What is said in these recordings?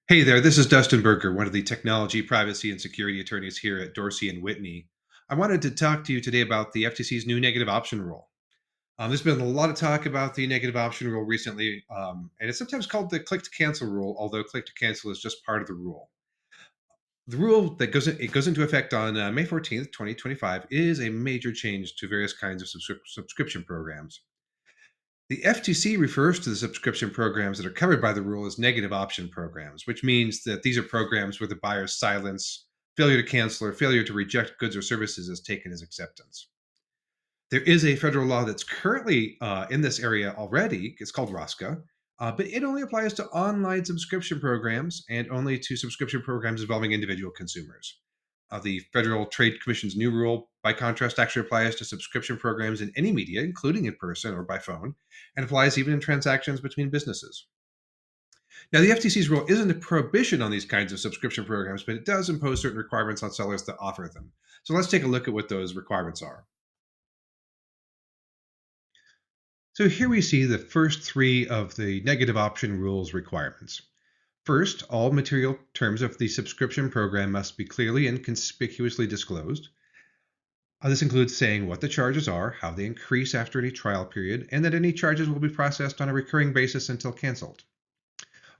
Hey there, this is Dustin Berger, one of the technology, privacy, and security attorneys here at Dorsey and Whitney. I wanted to talk to you today about the FTC's new negative option rule. There's been a lot of talk about the negative option rule recently, and it's sometimes called the click to cancel rule, although click to cancel is just part of the rule. The rule that goes into effect on May 14th, 2025, is a major change to various kinds of subscription programs. The FTC refers to the subscription programs that are covered by the rule as negative option programs, which means that these are programs where the buyer's silence, failure to cancel, or failure to reject goods or services is taken as acceptance. There is a federal law that's currently in this area already. It's called ROSCA, but it only applies to online subscription programs and only to subscription programs involving individual consumers. The Federal Trade Commission's new rule, by contrast, actually applies to subscription programs in any media, including in person or by phone, and applies even in transactions between businesses. Now, the FTC's rule isn't a prohibition on these kinds of subscription programs, but it does impose certain requirements on sellers that offer them. So let's take a look at what those requirements are. So here we see the first three of the negative option rules requirements. First, all material terms of the subscription program must be clearly and conspicuously disclosed. This includes saying what the charges are, how they increase after any trial period, and that any charges will be processed on a recurring basis until canceled.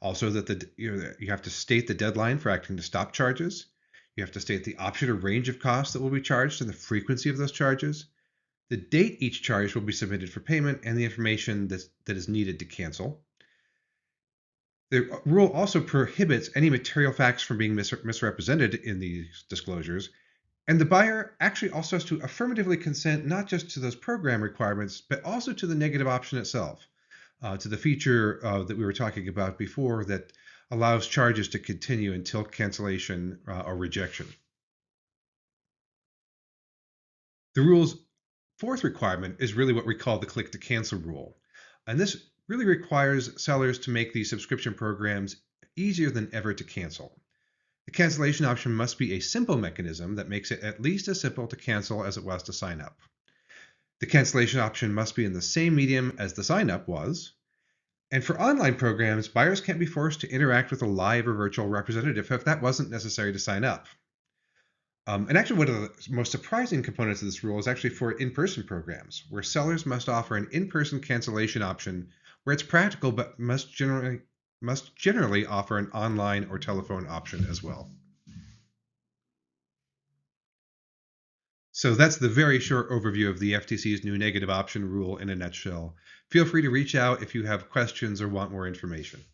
Also, that you have to state the deadline for acting to stop charges. You have to state the option or range of costs that will be charged and the frequency of those charges, the date each charge will be submitted for payment, and the information that is needed to cancel. The rule also prohibits any material facts from being misrepresented in these disclosures. And the buyer actually also has to affirmatively consent not just to those program requirements, but also to the negative option itself, to the feature that we were talking about before that allows charges to continue until cancellation or rejection. The rule's fourth requirement is really what we call the click to cancel rule. And this really requires sellers to make these subscription programs easier than ever to cancel. The cancellation option must be a simple mechanism that makes it at least as simple to cancel as it was to sign up. The cancellation option must be in the same medium as the sign up was. And for online programs, buyers can't be forced to interact with a live or virtual representative if that wasn't necessary to sign up. And actually, one of the most surprising components of this rule is actually for in-person programs, where sellers must offer an in-person cancellation option where it's practical, but must generally offer an online or telephone option as well. So that's the very short overview of the FTC's new negative option rule in a nutshell. Feel free to reach out if you have questions or want more information.